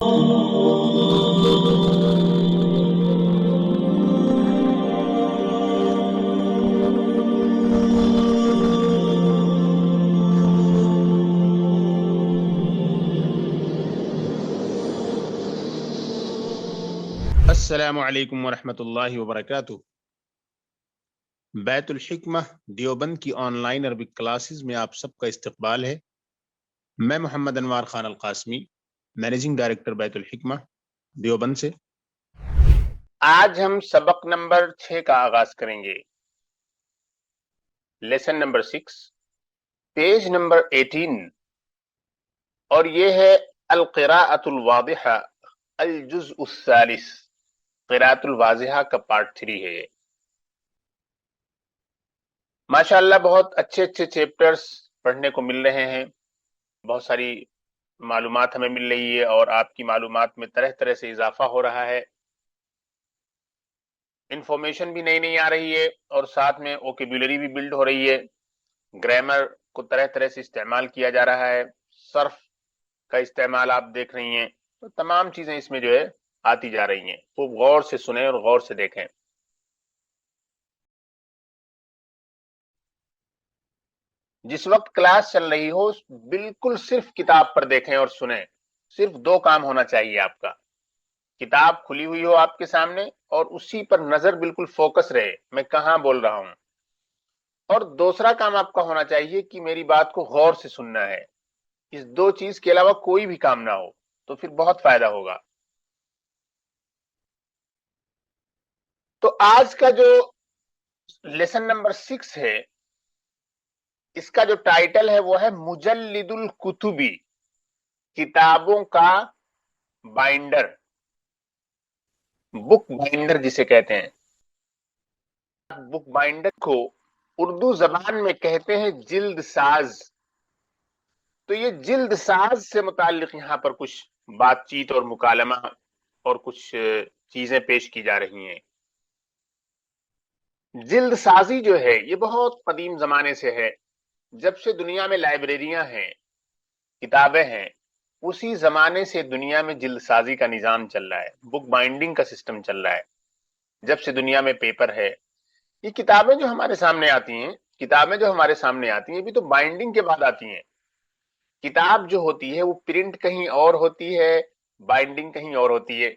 السلام علیکم ورحمۃ اللہ وبرکاتہ۔ بیت الحکمہ دیوبند کی آن لائن عربک کلاسز میں آپ سب کا استقبال ہے۔ میں محمد انوار خان القاسمی، مینیجنگ ڈائریکٹر بیت الحکمہ دیوبند سے۔ آج ہم سبق نمبر 6 کا آغاز کریں گے، لیسن نمبر 6، پیج نمبر 18، اور یہ ہے القراءۃ الواضحہ الجزء الثالث، قراءۃ الواضحہ کا پارٹ 3 ہے۔ ماشاءاللہ بہت اچھے اچھے چیپٹرز پڑھنے کو مل رہے ہیں، بہت ساری معلومات ہمیں مل رہی ہے، اور آپ کی معلومات میں طرح طرح سے اضافہ ہو رہا ہے، انفارمیشن بھی نئی نئی آ رہی ہے، اور ساتھ میں ووکیبولری بھی بلڈ ہو رہی ہے، گرامر کو طرح طرح سے استعمال کیا جا رہا ہے، صرف کا استعمال آپ دیکھ رہی ہیں، تو تمام چیزیں اس میں جو ہے آتی جا رہی ہیں۔ خوب غور سے سنیں اور غور سے دیکھیں۔ جس وقت کلاس چل رہی ہو بالکل صرف کتاب پر دیکھیں اور سنیں، صرف 2 کام ہونا چاہیے آپ کا، کتاب کھلی ہوئی ہو آپ کے سامنے اور اسی پر نظر بالکل فوکس رہے میں کہاں بول رہا ہوں، اور دوسرا کام آپ کا ہونا چاہیے کہ میری بات کو غور سے سننا ہے۔ اس 2 چیز کے علاوہ کوئی بھی کام نہ ہو تو پھر بہت فائدہ ہوگا۔ تو آج کا جو لیسن نمبر 6 ہے، اس کا جو ٹائٹل ہے وہ ہے مجلد الکتبی، کتابوں کا بائنڈر، بک بائنڈر جسے کہتے ہیں۔ بک بائنڈر کو اردو زبان میں کہتے ہیں جلد ساز۔ تو یہ جلد ساز سے متعلق یہاں پر کچھ بات چیت اور مکالمہ اور کچھ چیزیں پیش کی جا رہی ہیں۔ جلد سازی جو ہے یہ بہت قدیم زمانے سے ہے، جب سے دنیا میں لائبریریاں ہیں، کتابیں ہیں، اسی زمانے سے دنیا میں جلد سازی کا نظام چل رہا ہے، بک بائنڈنگ کا سسٹم چل رہا ہے، جب سے دنیا میں پیپر ہے۔ یہ کتابیں جو ہمارے سامنے آتی ہیں بھی تو بائنڈنگ کے بعد آتی ہیں۔ کتاب جو ہوتی ہے وہ پرنٹ کہیں اور ہوتی ہے، بائنڈنگ کہیں اور ہوتی ہے،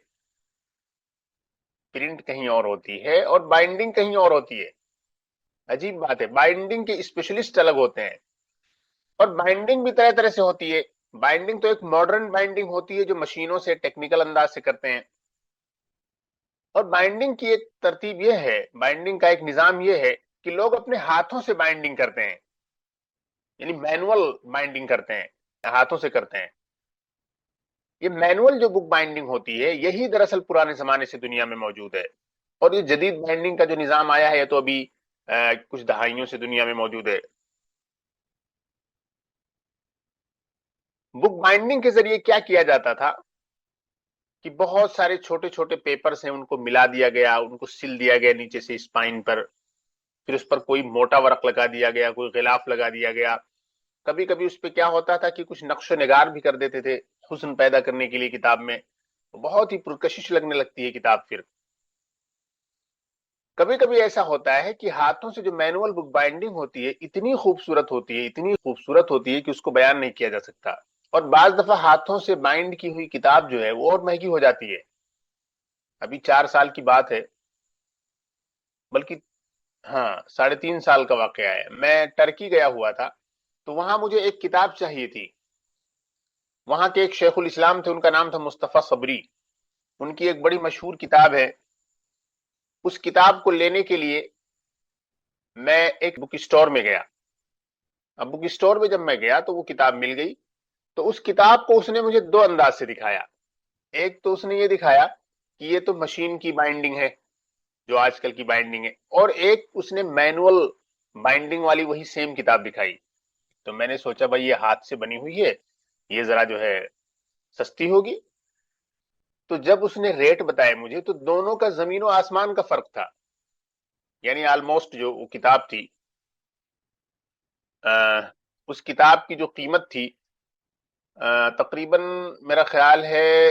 پرنٹ کہیں اور ہوتی ہے اور بائنڈنگ کہیں اور ہوتی ہے۔ عجیب بات ہے، بائنڈنگ کے اسپیشلسٹ الگ ہوتے ہیں، اور بائنڈنگ بھی طرح طرح سے ہوتی ہے۔ بائنڈنگ تو ایک ماڈرن بائنڈنگ ہوتی ہے جو مشینوں سے ٹیکنیکل انداز سے کرتے ہیں، اور بائنڈنگ کی ایک ترتیب یہ ہے، بائنڈنگ کا ایک نظام یہ ہے کہ لوگ اپنے ہاتھوں سے بائنڈنگ کرتے ہیں، یعنی مینول بائنڈنگ کرتے ہیں، ہاتھوں سے کرتے ہیں۔ یہ مینول جو بک بائنڈنگ ہوتی ہے یہی دراصل پرانے زمانے سے دنیا میں موجود ہے، اور یہ جدید بائنڈنگ کا جو نظام آیا ہے یہ تو ابھی کچھ دہائیوں سے دنیا میں موجود ہے۔ بک بائنڈنگ کے ذریعے کیا کیا جاتا تھا کہ بہت سارے چھوٹے چھوٹے پیپرز ہیں، ان کو ملا دیا گیا، ان کو سل دیا گیا نیچے سے اسپائن پر، پھر اس پر کوئی موٹا ورق لگا دیا گیا، کوئی غلاف لگا دیا گیا، کبھی کبھی اس پہ کیا ہوتا تھا کہ کچھ نقش و نگار بھی کر دیتے تھے حسن پیدا کرنے کے لیے کتاب میں، بہت ہی پرکشش لگنے لگتی ہے کتاب۔ پھر کبھی کبھی ایسا ہوتا ہے کہ ہاتھوں سے جو مینول بک بائنڈنگ ہوتی ہے اتنی خوبصورت ہوتی ہے کہ اس کو بیان نہیں کیا جا سکتا، اور بعض دفعہ ہاتھوں سے بائنڈ کی ہوئی کتاب جو ہے وہ اور مہنگی ہو جاتی ہے۔ ابھی 4 سال کی بات ہے، بلکہ 3.5 سال کا واقعہ ہے، میں ٹرکی گیا ہوا تھا، تو وہاں مجھے ایک کتاب چاہیے تھی۔ وہاں کے ایک شیخ الاسلام تھے، ان کا نام تھا مصطفیٰ صبری، ان کی ایک بڑی مشہور کتاب ہے۔ اس کتاب کو لینے کے لیے میں ایک بک اسٹور میں گیا۔ اب بک اسٹور میں جب میں گیا تو وہ کتاب مل گئی، تو اس کتاب کو اس نے مجھے 2 انداز سے دکھایا۔ ایک تو اس نے یہ دکھایا کہ یہ تو مشین کی بائنڈنگ ہے جو آج کل کی بائنڈنگ ہے، اور ایک اس نے مینول بائنڈنگ والی وہی سیم کتاب دکھائی۔ تو میں نے سوچا بھائی یہ ہاتھ سے بنی ہوئی ہے، یہ ذرا جو ہے سستی ہوگی۔ تو جب اس نے ریٹ بتائے مجھے تو دونوں کا زمین و آسمان کا فرق تھا، یعنی آلموسٹ جو وہ کتاب تھی، اس کتاب کی جو قیمت تھی تقریباً میرا خیال ہے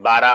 12,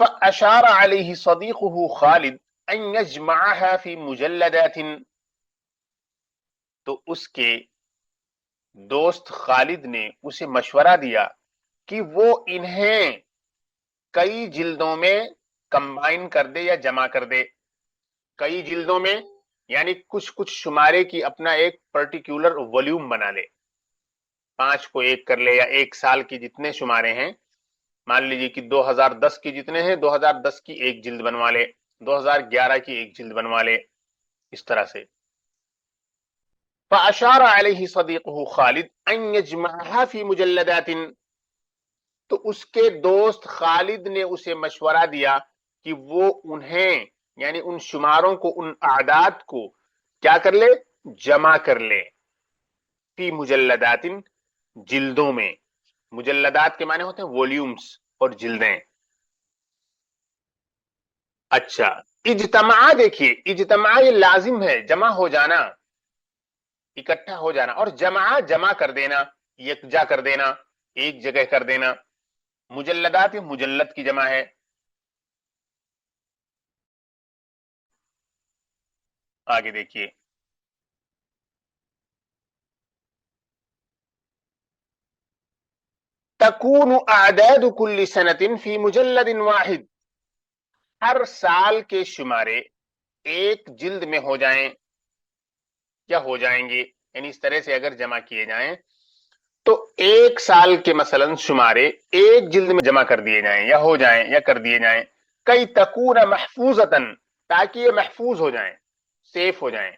فأشار عليه صديقه خالد أن يجمعها في مجلدات، تو اس کے دوست خالد نے اسے مشورہ دیا کہ وہ انہیں کئی جلدوں میں کمبائن کر دے یا جمع کر دے. کئی جلدوں میں یعنی کچھ شمارے کی اپنا ایک پرٹیکولر والیوم بنا لے، 5 کو 1 کر لے، یا 1 سال کی جتنے شمارے ہیں، مان لیجیے کہ 2010 کی جتنے ہیں 2010 کی ایک جلد بنوا لے، 2011 کی ایک جلد بنوا لے، اس طرح سے. فأشار علیہ صدیقہ خالد ان یجمعها فی مجلدات، تو اس کے دوست خالد نے اسے مشورہ دیا کہ وہ انہیں یعنی ان شماروں کو، ان اعداد کو کیا کر لے؟ جمع کر لے. فی مجلدات، جلدوں میں. مجلدات کے معنی ہوتے ہیں والیومز اور جلدیں. اچھا، اجتماع، دیکھیے اجتماع یہ لازم ہے، جمع ہو جانا، اکٹھا ہو جانا، اور جمع کر دینا، یکجا کر دینا، ایک جگہ کر دینا. مجلدات یہ مجلد کی جمع ہے. آگے دیکھیے، تکون اعداد کل سنۃ فی مجلد واحد، ہر سال کے شمارے ایک جلد میں ہو جائیں یا ہو جائیں گے، یعنی اس طرح سے اگر جمع کیے جائیں تو ایک سال کے مثلا شمارے ایک جلد میں جمع کر دیے جائیں یا ہو جائیں یا کر دیے جائیں. کئی تکون محفوظتاً، تاکہ یہ محفوظ ہو جائیں، سیف ہو جائیں.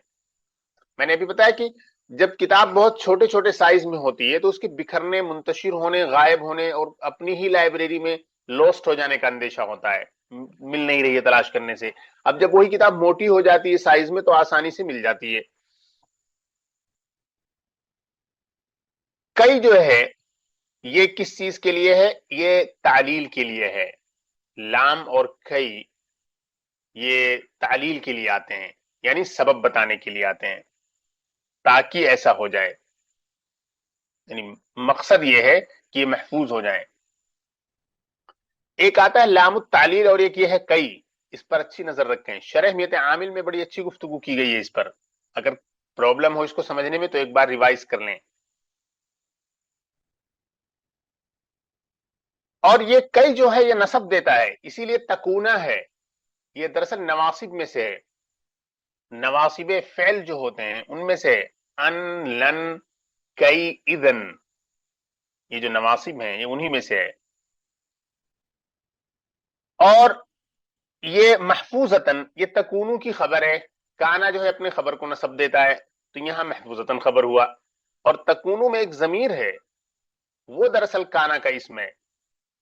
میں نے ابھی بتایا کہ جب کتاب بہت چھوٹے چھوٹے سائز میں ہوتی ہے تو اس کے بکھرنے، منتشر ہونے، غائب ہونے اور اپنی ہی لائبریری میں لوسٹ ہو جانے کا اندیشہ ہوتا ہے، مل نہیں رہی ہے تلاش کرنے سے. اب جب وہی کتاب موٹی ہو جاتی ہے سائز میں تو آسانی سے مل جاتی ہے. کئی جو ہے یہ کس چیز کے لیے ہے؟ یہ تعلیل کے لیے ہے. لام اور کئی یہ تعلیل کے لیے آتے ہیں، یعنی سبب بتانے کے لیے آتے ہیں، تاکہ ایسا ہو جائے، یعنی مقصد یہ ہے کہ یہ محفوظ ہو جائیں. ایک آتا ہے لام التعلیل اور ایک یہ ہے کئی. اس پر اچھی نظر رکھیں، شرح میت عامل میں بڑی اچھی گفتگو کی گئی ہے اس پر. اگر پرابلم ہو اس کو سمجھنے میں تو ایک بار ریوائز کر لیں. اور یہ کئی جو ہے یہ نصب دیتا ہے، اسی لیے تکونا ہے. یہ دراصل نواصب میں سے ہے، نواصب فعل جو ہوتے ہیں ان میں سے ان، لن، کئی، اذن، یہ جو نواصب ہیں یہ انہی میں سے ہے. اور یہ محفوظتاً، یہ تکونو کی خبر ہے. کانا جو ہے اپنے خبر کو نصب دیتا ہے، تو یہاں محفوظتاً خبر ہوا. اور تکونو میں ایک ضمیر ہے، وہ دراصل کانا کا اسم ہے.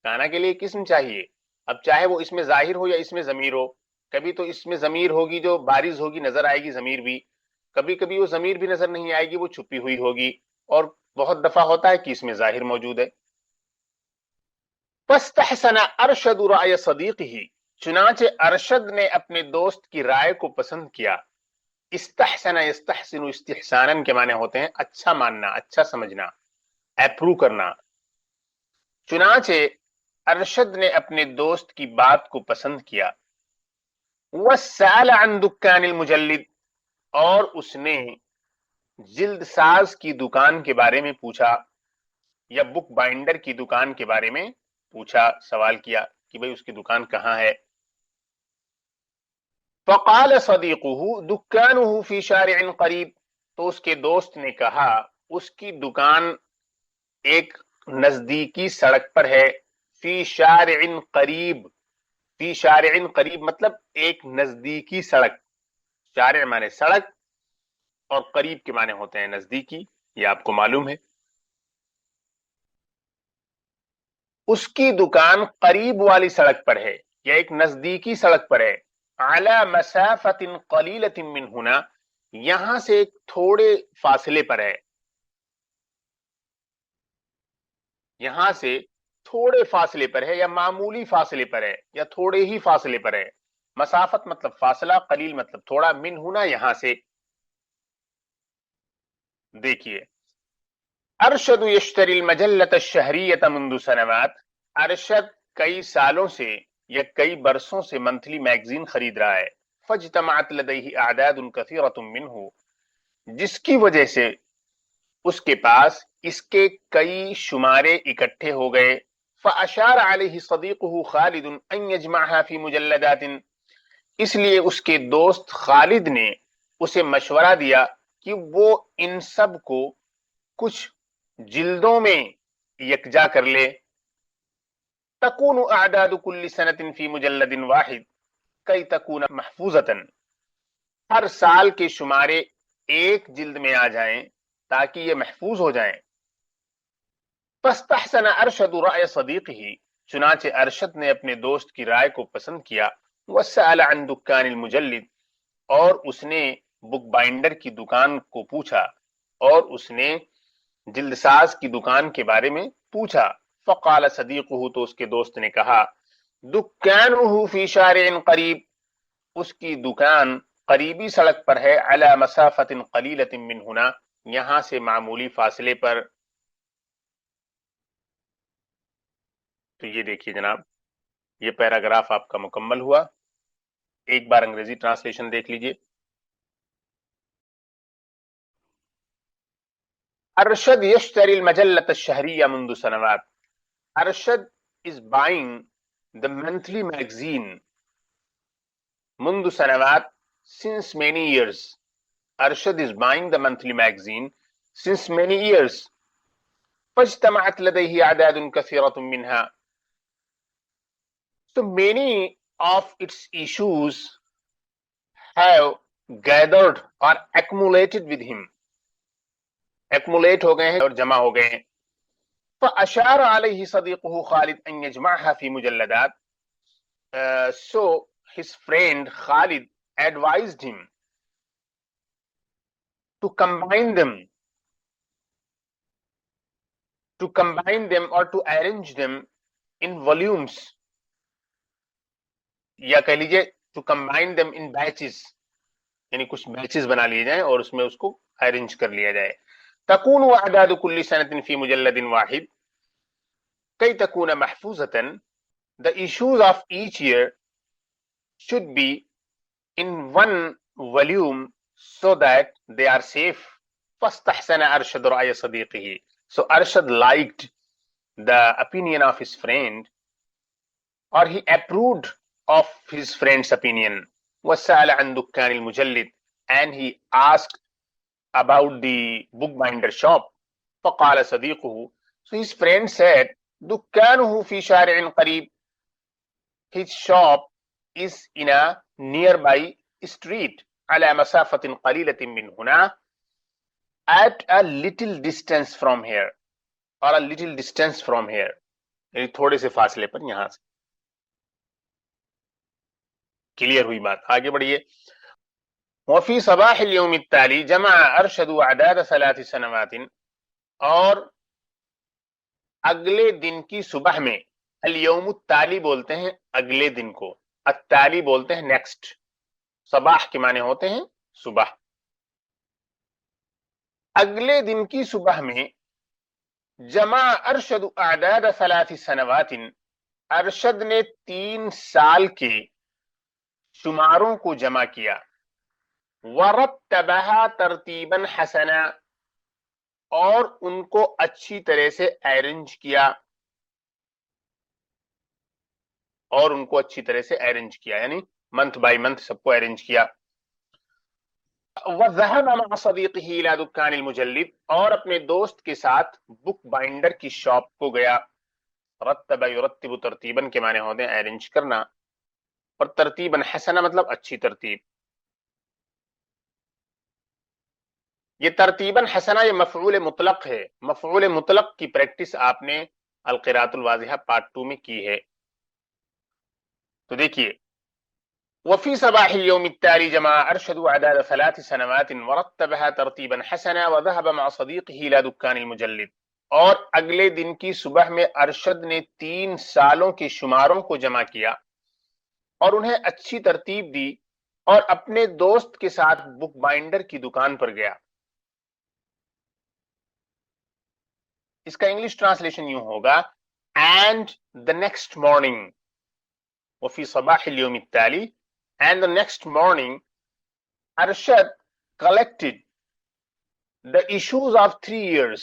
کانا کے لیے ایک اسم چاہیے. اب چاہے وہ اس میں ظاہر ہو یا اس میں ضمیر ہو. کبھی تو اس میں ضمیر ہوگی جو بارز ہوگی، نظر آئے گی ضمیر بھی. کبھی کبھی وہ ضمیر بھی نظر نہیں آئے گی، وہ چھپی ہوئی ہوگی. اور بہت دفعہ ہوتا ہے کہ اس میں ظاہر موجود ہے. فاستحسن ارشد رأی صدیقہ، چنانچہ ارشد نے اپنے دوست کی رائے کو پسند کیا. استحسن یستحسن استحسانا کے معنی ہوتے ہیں اچھا ماننا، اچھا سمجھنا، اپروو کرنا. چنانچہ ارشد نے اپنے دوست کی بات کو پسند کیا. وسأل عن دکان المجلد، اور اس نے جلد ساز کی دکان کے بارے میں پوچھا، یا بک بائنڈر کی دکان کے بارے میں پوچھا، سوال کیا کہ بھئی اس کی دکان کہاں ہے. فقال صدیقہ دکانہ فی شارع قریب، تو اس کے دوست نے کہا اس کی دکان ایک نزدیکی سڑک پر ہے. فی شارع قریب، فی شارع قریب مطلب ایک نزدیکی سڑک. شارع معنی سڑک اور قریب کے معنی ہوتے ہیں نزدیکی، یہ آپ کو معلوم ہے. اس کی دکان قریب والی سڑک پر ہے یا ایک نزدیکی سڑک پر ہے. علی مسافت قلیلۃ من ہنا، یہاں سے ایک تھوڑے فاصلے پر ہے. یہاں سے تھوڑے فاصلے پر ہے یا معمولی فاصلے پر ہے یا تھوڑے ہی فاصلے پر ہے. مسافت مطلب فاصلہ، قلیل مطلب تھوڑا، من ہونا یہاں سے. دیکھیے، ارشد یشتری المجلۃ الشہریۃ منذ سنوات، ارشد کئی سالوں سے یا کئی برسوں سے منتھلی میگزین خرید رہا ہے. فاجتمعت لدیہ اعداد کثیرۃ منہ، جس کی وجہ سے اس کے پاس اس کے کئی شمارے اکٹھے ہو گئے. فاشار علیہ صدیقہ خالد ان یجمعها فی مجلدات، اس لیے اس کے دوست خالد نے اسے مشورہ دیا کہ وہ ان سب کو کچھ جلدوں میں یکجا کر لے. تکون اعداد کل سنۃ فی مجلد واحد کی تکون محفوظۃ، ہر سال کے شمارے ایک جلد میں آ جائیں تاکہ یہ محفوظ ہو جائیں. فاستحسن ارشد رأی صدیقہ، چنانچہ ارشد نے اپنے دوست کی رائے کو پسند کیا. وسأل عن دکان المجلد، اور اس نے بک بائنڈر کی دکان کو پوچھا، اور اس نے جلد ساز کی دکان کے بارے میں پوچھا. فقال صدیقہ، تو اس کے دوست نے کہا، دکانہ فی شارع قریب، اس کی دکان قریبی سڑک پر ہے، علی مسافت قلیلۃ من ہنا، یہاں سے معمولی فاصلے پر. تو یہ دیکھیے جناب، یہ پیراگراف آپ کا مکمل ہوا. ایک بار انگریزی ٹرانسلیشن دیکھ لیجئے. Arshad یشتری المجلۃ الشہریہ منذ سنوات، Arshad is buying the monthly magazine منذ سنوات since many years. Arshad is buying the monthly magazine since many years. فاجتمعت لديه أعداد كثيرة منها. So many of its issues have gathered or accumulated with him. Accumulate ہو گئے ہیں اور جمع ہو گئے ہیں. فأشار عليه صديقه خالد أن يجمعها في مجلدات. So his friend Khalid advised him to combine them or to arrange them in volumes, یا کہہ لیجئے to combine them in batches، یعنی کچھ بیچز بنا لیے جائیں اور اس میں اس کو ارینج کر لیا جائے. تکون اعداد کل سنۃ فی مجلد واحد کی تکون محفوظۃ، the issues of each year should be in one volume so that they are safe. فاستحسن Arshad رأی Siddiqa, so Arshad liked the opinion of his friend, or he approved of his friend's opinion. وسأل عن دكان المجلد، and he asked about the bookbinder shop. فقال Siddiqa, so his friend said، دكانه في شارع قريب، his shop is in a nearby street، على مسافة قليلة من هنا، at a little distance from here، or a little distance from here، یعنی تھوڑے سے فاصلے پر یہاں سے. کلیئر ہوئی بات؟ آگے بڑھیے. وفی صباح اليوم التالی جمع ارشد اعداد 3 سنوات، اور اگلے دن کی صبح میں، الیوم التالی بولتے ہیں اگلے دن کو، التالی بولتے ہیں نیکسٹ، صباح کے معنی ہوتے ہیں صبح. اگلے دن کی صبح میں جمع ارشد اعداد 3 سنوات، ارشد نے 3 سال کے شماروں کو جمع کیا. وَرَتَّبَهَا تَرْتِيبًا حَسَنًا، اور ان کو اچھی طرح سے ارینج کیا، یعنی منتھ بائی منتھ سب کو ارینج کیا. وَذَهَبَ مَعَ صَدِيقِهِ إِلَى دُكَّانِ الْمُجَلِّدِ، اور اپنے دوست کے ساتھ بک بائنڈر کی شاپ کو گیا. رتب یرتب ترتیباً کے معنی ہوتے ہیں ارینج کرنا، اور ترتیباً حسنہ مطلب اچھی ترتیب. یہ ترتیباً حسنہ یہ مفعول مطلق ہے. مفعول مطلق کی پریکٹس آپ نے القراءۃ الواضحہ پارٹ 2 میں کی ہے. تو دیکھیے، وفی صباح اليوم التالي جمع ارشد اعداد 3 سنوات ورتبها ترتیبا حسنا وذهب مع صديقه الى دكان المجلد، اور اگلے دن کی صبح میں ارشد نے 3 سالوں کے شماروں کو جمع کیا اور انہیں اچھی ترتیب دی، اور اپنے دوست کے ساتھ بک بائنڈر کی دکان پر گیا. اس کا انگلش ٹرانسلیشن یوں ہوگا، اینڈ the next morning وفي صباح اليوم التالي, and the next morning Arshad collected the issues of 3 years,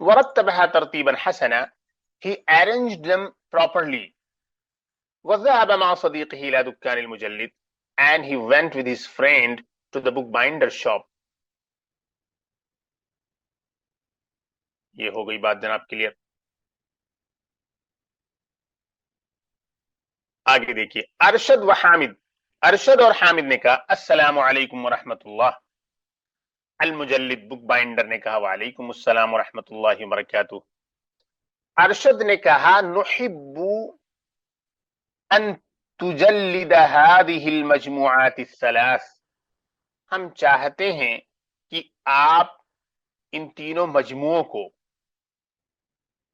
ورتبها ترتيبا حسنا, he arranged them properly. وذهب مع صديقه إلى دكان المجلد, and he went with his friend to the bookbinder shop. یہ ہو گئی بات جناب کلیئر. آگے دیکھیے, ارشد و حامد, ارشد اور حامد نے کہا السلام علیکم ورحمۃ اللہ. المجلد بک بائنڈر نے کہا وعلیکم السلام ورحمۃ اللہ وبرکاتہ. ارشد نے کہا نحب ان تجلد هذه المجموعات الثلاث, ہم چاہتے ہیں کہ آپ ان تینوں مجموعوں کو,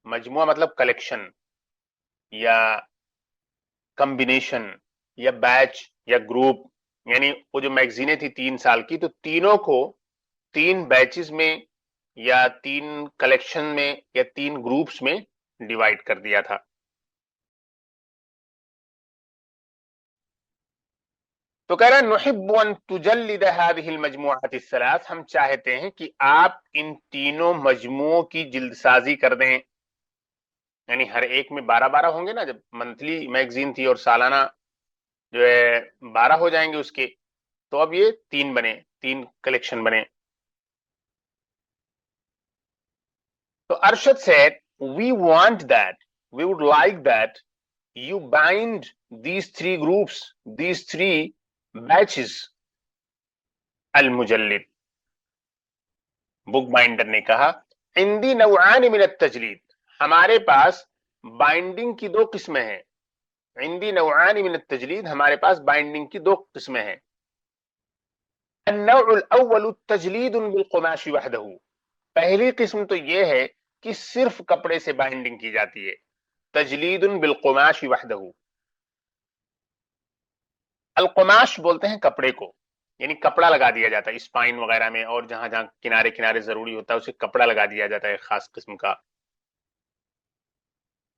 مجموعہ مطلب کلیکشن یا کمبینیشن یا بیچ یا گروپ, یعنی وہ جو میگزینیں تھی 3 سال کی, تو تینوں کو 3 بیچز میں یا 3 کلیکشن میں یا 3 گروپس میں ڈیوائیڈ کر دیا تھا. تو کہہ رہا ہے نحب ان تجلد هذه المجموعات الثلاث, ہم چاہتے ہیں کہ آپ ان تینوں مجموعوں کی جلد سازی کر دیں. یعنی ہر ایک میں 12 ہوں گے نا, جب منتھلی میگزین تھی اور سالانہ جو ہے 12 ہو جائیں گے اس کے, تو اب یہ 3 بنے, 3 کلیکشن بنے. تو Arshad said we want that, we would like that you bind these 3 groups, these 3 batches. المجلد بک بائنڈر نے کہا عندي نوعان من التجلید, ہمارے پاس بائنڈنگ کی 2 قسمیں ہیں. عندي نوعان من التجلید, ہمارے پاس بائنڈنگ کی 2 قسمیں ہیں. النوع الاول تجلید بالقماش وحدہ, پہلی قسم تو یہ ہے کہ صرف کپڑے سے بائنڈنگ کی جاتی ہے. تجلید بالقماش وحدہ, القماش بولتے ہیں کپڑے کو, یعنی کپڑا لگا دیا جاتا ہے اسپائن وغیرہ میں, اور جہاں جہاں کنارے کنارے ضروری ہوتا ہے اسے کپڑا لگا دیا جاتا ہے خاص قسم کا.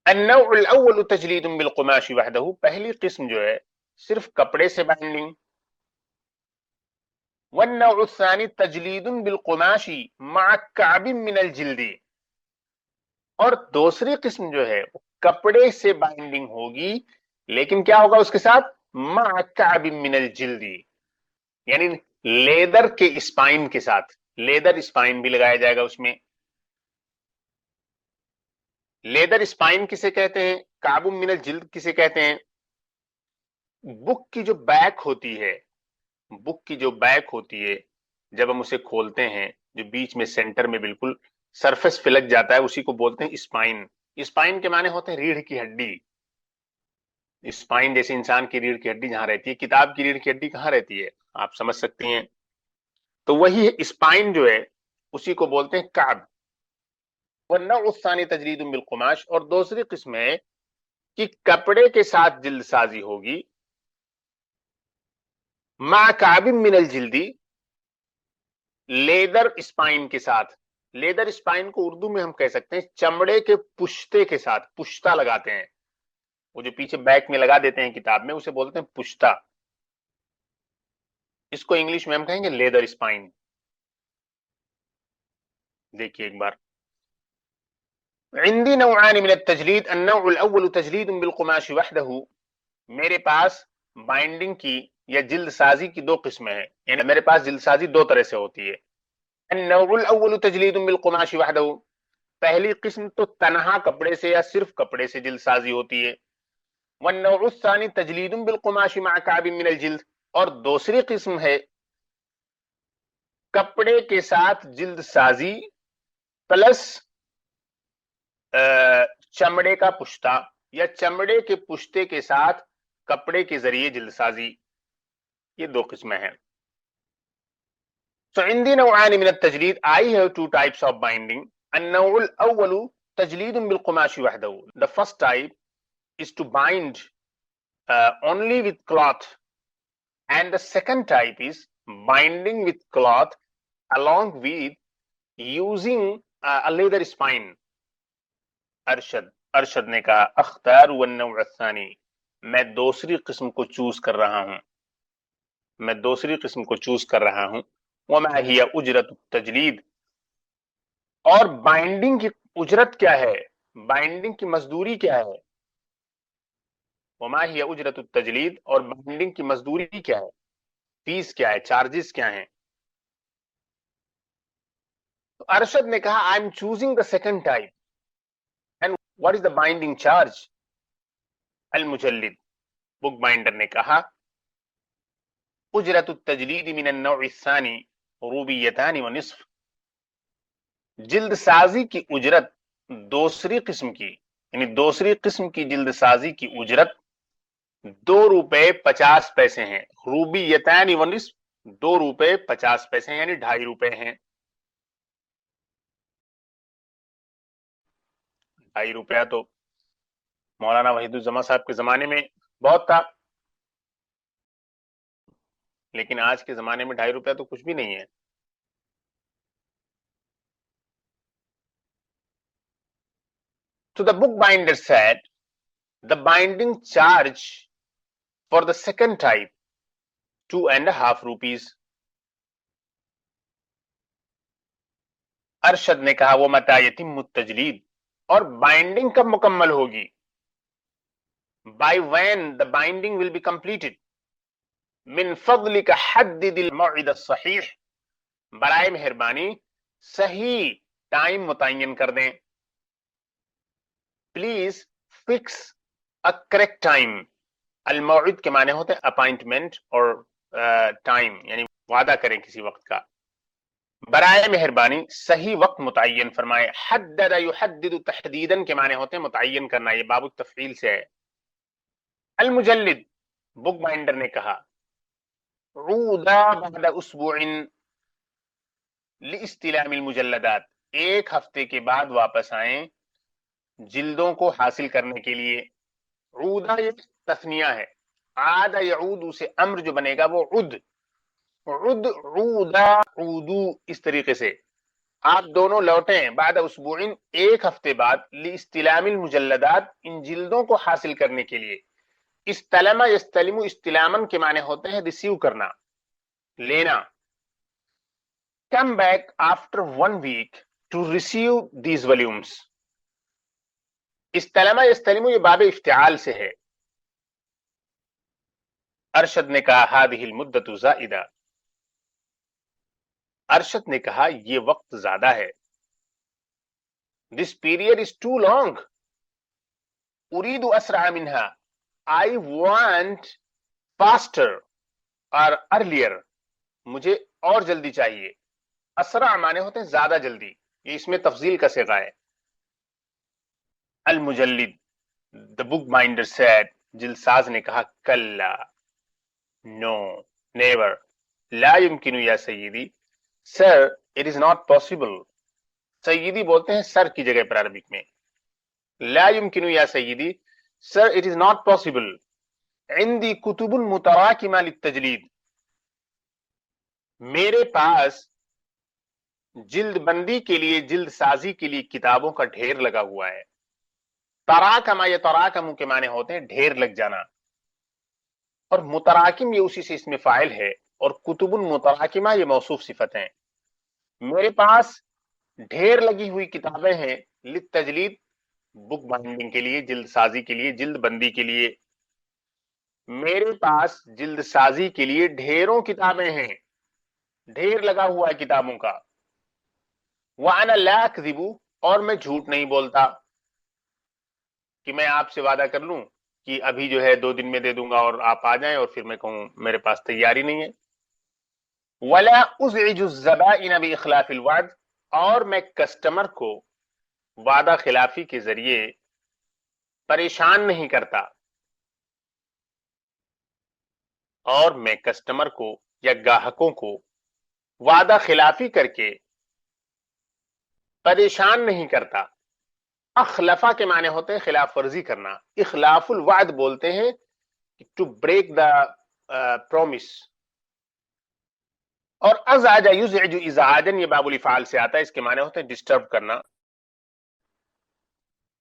النوع الاول تجلید بالقماش وحدہ, پہلی قسم جو ہے صرف کپڑے سے بائنڈنگ. والنوع الثانی تجلید بالقماش مع کعب من الجلد, اور دوسری قسم جو ہے کپڑے سے بائنڈنگ ہوگی لیکن کیا ہوگا اس کے ساتھ, مع کعب من الجلد, یعنی لیدر کے اسپائن کے ساتھ. لیدر اسپائن بھی لگایا جائے گا اس میں. لیدر اسپائن کسے کہتے ہیں, کعب من الجلد کسے کہتے ہیں؟ بک کی جو بیک ہوتی ہے, بک کی جو بیک ہوتی ہے جب ہم اسے کھولتے ہیں, جو بیچ میں سینٹر میں بالکل سرفیس پہ لگ جاتا ہے, اسی کو بولتے ہیں اسپائن. اسپائن کے معنی ہوتے ہیں ریڑھ کی ہڈی. اسپائن جیسے انسان کی ریڑھ کی ہڈی جہاں رہتی ہے, کتاب کی ریڑھ کی ہڈی کہاں رہتی ہے, آپ سمجھ سکتے ہیں. تو وہی اسپائن جو ہے اسی کو بولتے ہیں کعب. والنوع الثانی تجرید بالقماش, اور دوسری قسم ہے کہ کپڑے کے ساتھ جلد سازی ہوگی, مع کعب من الجلدی, لیدر اسپائن کے ساتھ. لیدر اسپائن کو اردو میں ہم کہہ سکتے ہیں چمڑے کے پشتے کے ساتھ, پشتہ لگاتے ہیں, وہ جو پیچھے بیک میں لگا دیتے ہیں کتاب میں اسے بولتے ہیں پشتہ. اس کو انگلش میں ہم کہیں گے لیدر اسپائن. دیکھیے ایک بار, عندي نوعان من التجلید, النوع الاول تجلید بالقماش وحدہ, میرے پاس بائنڈنگ کی یا جلد سازی کی 2 قسمیں ہیں, یعنی میرے پاس جلد سازی 2 طرح سے ہوتی ہے. النوع الاول تجلید بالقماش وحدہ, پہلی قسم تو تنہا کپڑے سے یا صرف کپڑے سے جلد سازی ہوتی ہے. والنوع الثانی تجلید بالقماش مع کعب من الجلد, اور دوسری قسم ہے کپڑے کے ساتھ جلد سازی پلس چمڑے کا پشتہ, یا چمڑے کے پشتے کے ساتھ کپڑے کے ذریعے جلد سازی. یہ 2 قسمیں ہیں. So عندي نوعان من التجلید, I have 2 types of binding. النوع الاول تجلید بالقماش وحدہ, the first type is to bind only with cloth, and the second type is binding with cloth along with using a leather spine. Arshad Arshad نے کہا اختار والنوع الثانی، میں دوسری قسم کو چوز کر رہا ہوں، میں دوسری قسم کو چوز کر رہا ہوں۔ وما ہی اجرت التجلید، اور بائنڈنگ کی اجرت کیا ہے، بائنڈنگ کی مزدوری کیا ہے؟ وما ہی اجرت التجلید، اور بائنڈنگ کی مزدوری کیا ہے، فیس کیا ہے، چارجز کیا ہیں؟ تو ارشد نے کہا I am choosing the second type, and what is the binding charge? المجلد، بک بائنڈر نے کہا اجرت التجلید من النوع الثانی روبیتان ونصف، جلد سازی کی اجرت دوسری قسم کی، یعنی دوسری قسم کی جلد سازی کی اجرت 2.50 ہیں، روبیتان ونصف، 2.50 یعنی 2.5 ہیں، 2.5 تو مولانا وحید الزما صاحب کے زمانے میں بہت تھا، لیکن آج کے زمانے میں 2.5 تو کچھ بھی نہیں ہے۔ So the bookbinder said the binding charge for the second type 2.5 rupees. Arshad نے کہا وہ متا یتم التجلید، اور بائنڈنگ کب مکمل ہوگی؟ by when the binding will be completed. من فضلک حدد الموعد الصحیح، برائے مہربانی صحیح ٹائم متعین کر دیں۔ Please fix a correct time. الموعد کے معنی ہوتے ہیں اپائنٹمنٹ اور ٹائم، یعنی وعدہ کریں کسی وقت کا۔ برائے مہربانی صحیح وقت متعین فرمائے۔ حدد یحدد تحدیداً کے معنی ہوتے ہیں متعین کرنا، یہ باب التفعیل سے ہے۔ المجلد، بک بائنڈر نے کہا عودا بعد اسبوع لاستلام المجلدات، ایک ہفتے کے بعد واپس آئیں جلدوں کو حاصل کرنے کے لیے۔ عودا یہ تثنیہ ہے، عاد یعود سے امر جو بنے گا وہ عد، عد عودا عودو، اس طریقے سے آپ دونوں لوٹیں بعد اسبوع، ایک ہفتے بعد، لاستلام المجلدات، ان جلدوں کو حاصل کرنے کے لیے۔ استلم یستلم استلامن کے معنی ہوتے ہیں ریسیو کرنا، لینا۔ Come back after 1 week to receive these volumes. استلم یستلم یہ باب افتعال سے ہے۔ ارشد نے کہا هذه المدت زائدہ، ارشد نے کہا یہ وقت زیادہ ہے۔ This period is too long. اريد اسرع منها، I want faster or earlier، مجھے اور جلدی چاہیے۔ اسرع معنی ہوتے ہیں زیادہ جلدی، یہ اس میں تفضیل کا صیغہ ہے۔ المجلد، the bookbinder said، جلد ساز نے کہا کلا، no never، لا يمكن یا سیدی، sir it is not possible، سیدی بولتے ہیں سر کی جگہ پر عربک میں۔ لا يمكن یا سیدی، sir it is not possible، عندي کتب متراکمہ للتجلید، میرے پاس جلد بندی کے لیے، جلد سازی کے لیے کتابوں کا ڈھیر لگا ہوا ہے۔ تراکم یا تراکم کے معنی ہوتے ہیں ڈھیر لگ جانا، اور متراکم یہ اسی سے اس میں فاعل ہے، اور کتب متراکمہ یہ موصوف صفت ہیں۔ میرے پاس ڈھیر لگی ہوئی کتابیں ہیں، للتجلید بک بائنڈنگ کے لیے، جلد سازی کے لیے، جلد بندی کے لیے۔ میرے پاس جلد سازی کے لیے ڈھیروں کتابیں ہیں، ڈھیر لگا ہوا ہے کتابوں کا۔ وَأَنَا لَا أَكْذِبُ، اور میں جھوٹ نہیں بولتا، کہ میں آپ سے وعدہ کر لوں کہ ابھی جو ہے 2 دن میں دے دوں گا اور آپ آ جائیں، اور پھر میں کہوں میرے پاس تیاری نہیں ہے۔ وَلَا أُزْعِجُ الزَّبَائِنَ بِإِخْلَافِ الْوَعْدِ، اور میں کسٹمر کو وعدہ خلافی کے ذریعے پریشان نہیں کرتا، اور میں کسٹمر کو یا گاہکوں کو وعدہ خلافی کر کے پریشان نہیں کرتا۔ اخلفا کے معنی ہوتے ہیں خلاف ورزی کرنا، اخلاف الوعد بولتے ہیں ٹو بریک دا پرومس۔ اور ازعج یزعج ازعاجا یہ باب الافعال سے آتا ہے، اس کے معنی ہوتے ہیں ڈسٹرب کرنا۔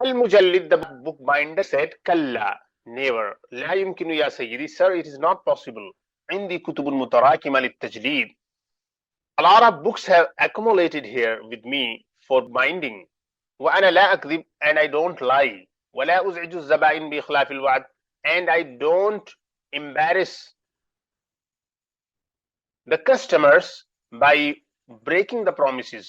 المجلد the bookbinder said كلا never لا يمكن يا سيدي sir it is not possible عندي كتب متراكمة للتجليد. A lot of books have accumulated here with me for binding وأنا لا أكذب and I don't lie ولا أزعج الزبائن بإخلاف الوعد and I don't embarrass the customers by breaking the promises.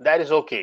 that is okay.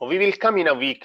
we will come in a week,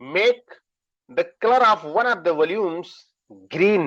make the color of one of the volumes green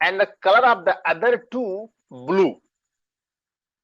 and the color of the other two blue।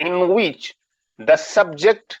in which the subject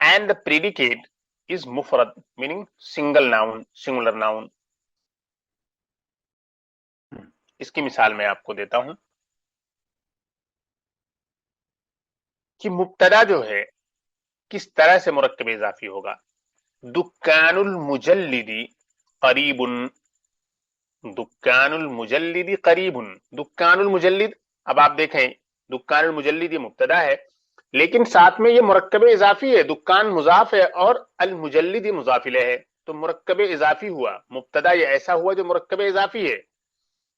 and the predicate is mufrad, meaning single noun, singular noun. اس کی مثال میں آپ کو دیتا ہوں کہ مبتدا جو ہے کس طرح سے مرکب اضافی ہوگا. دکان المجلدی قریب، دکان المجلدی قریب. دکان المجلد، اب آپ دیکھیں دکان المجلد یہ مبتدا ہے لیکن ساتھ میں یہ مرکب اضافی ہے. دکان مضاف ہے اور المجلد یہ مضاف الیہ ہے، تو مرکب اضافی ہوا. مبتدا یہ ایسا ہوا جو مرکب اضافی ہے،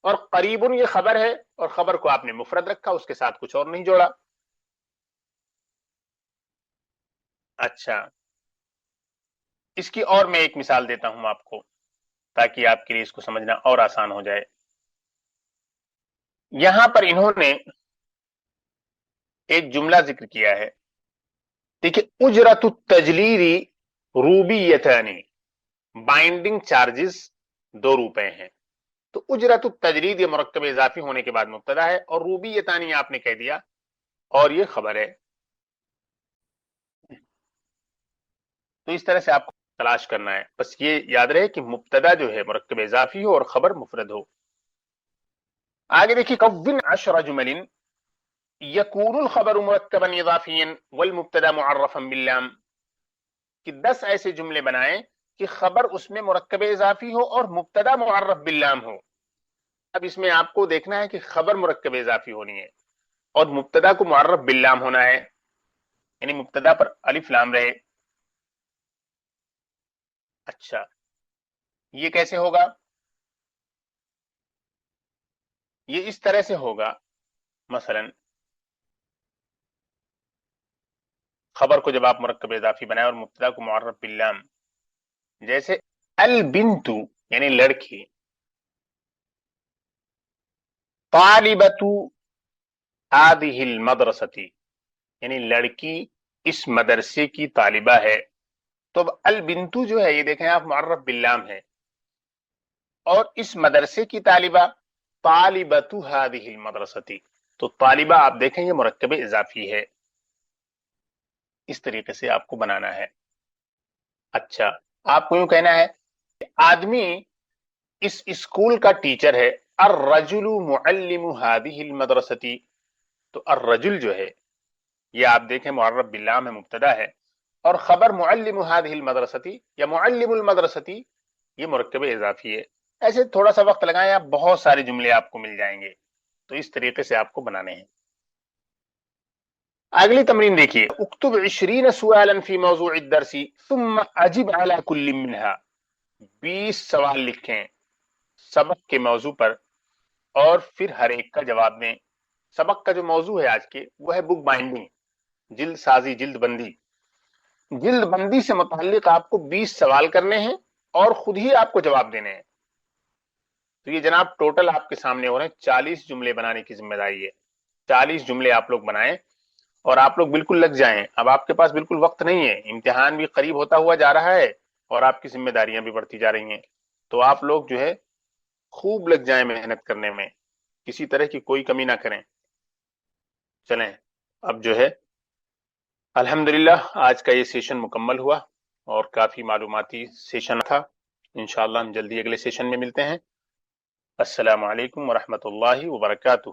اور قریب یہ خبر ہے، اور خبر کو آپ نے مفرد رکھا، اس کے ساتھ کچھ اور نہیں جوڑا. اچھا، اس کی اور میں ایک مثال دیتا ہوں آپ کو تاکہ آپ کے لیے اس کو سمجھنا اور آسان ہو جائے. یہاں پر انہوں نے ایک جملہ ذکر کیا ہے. دیکھیے، اجرت التجلیری روبیتانی، بائنڈنگ چارجز 2 روپے ہیں. تو اجرت التجرید یہ مرکب اضافی ہونے کے بعد مبتدا ہے، اور روبیتانی آپ نے کہہ دیا اور یہ خبر ہے. تو اس طرح سے آپ کو تلاش کرنا ہے. بس یہ یاد رہے کہ مبتدا جو ہے مرکب اضافی ہو اور خبر مفرد ہو. آگے دیکھیے، کون 10 جمل یکون الخبر مرکبا اضافیا والمبتدا معرفا باللام، کہ 10 ایسے جملے بنائیں کہ خبر اس میں مرکب اضافی ہو اور مبتدا معرف باللام ہو. اب اس میں آپ کو دیکھنا ہے کہ خبر مرکب اضافی ہونی ہے اور مبتدا کو معرف باللام ہونا ہے، یعنی مبتدا پر الف لام رہے. اچھا، یہ کیسے ہوگا؟ یہ اس طرح سے ہوگا، مثلا خبر کو جب آپ مرکب اضافی بنائیں اور مبتدا کو معرف باللام، جیسے البنت یعنی لڑکی، طالبۃ هذه المدرسة یعنی لڑکی اس مدرسے کی طالبہ ہے. تو اب البنتو جو ہے یہ دیکھیں آپ معرف باللام ہے، اور اس مدرسے کی طالبہ طالبۃ هذه المدرسة، تو طالبہ آپ دیکھیں یہ مرکب اضافی ہے. اس طریقے سے آپ کو بنانا ہے. اچھا، آپ کو یوں کہنا ہے کہ آدمی اس اسکول کا ٹیچر ہے. الرجل معلم هذه المدرسة، تو الرجل جو ہے یہ آپ دیکھیں معرف باللام ہے، مبتدا ہے، اور خبر معلم هذه المدرسة یا معلم المدرسة یہ مرکب اضافی ہے. ایسے تھوڑا سا وقت لگائیں، آپ بہت سارے جملے آپ کو مل جائیں گے. تو اس طریقے سے آپ کو بنانے ہیں. اگلی تمرین دیکھیے، اکتب 20 سوالا فی موضوع الدرس ثم اجب على كل منها، 20 سوال لکھیں سبق کے موضوع پر اور پھر ہر ایک کا جواب دیں. سبق کا جو موضوع ہے آج کے وہ ہے بک بائنڈنگ، جلد سازی، جلد بندی. جلد بندی سے متعلق آپ کو 20 سوال کرنے ہیں اور خود ہی آپ کو جواب دینے ہیں. تو یہ جناب ٹوٹل آپ کے سامنے ہو رہے ہیں 40 جملے بنانے کی ذمہ داری ہے. 40 جملے آپ لوگ بنائیں اور آپ لوگ بالکل لگ جائیں. اب آپ کے پاس بالکل وقت نہیں ہے، امتحان بھی قریب ہوتا ہوا جا رہا ہے اور آپ کی ذمہ داریاں بھی بڑھتی جا رہی ہیں. تو آپ لوگ جو ہے خوب لگ جائیں محنت کرنے میں، کسی طرح کی کوئی کمی نہ کریں. چلیں اب جو ہے الحمدللہ آج کا یہ سیشن مکمل ہوا اور کافی معلوماتی سیشن تھا. انشاءاللہ ہم جلدی اگلے سیشن میں ملتے ہیں. السلام علیکم ورحمۃ اللہ وبرکاتہ.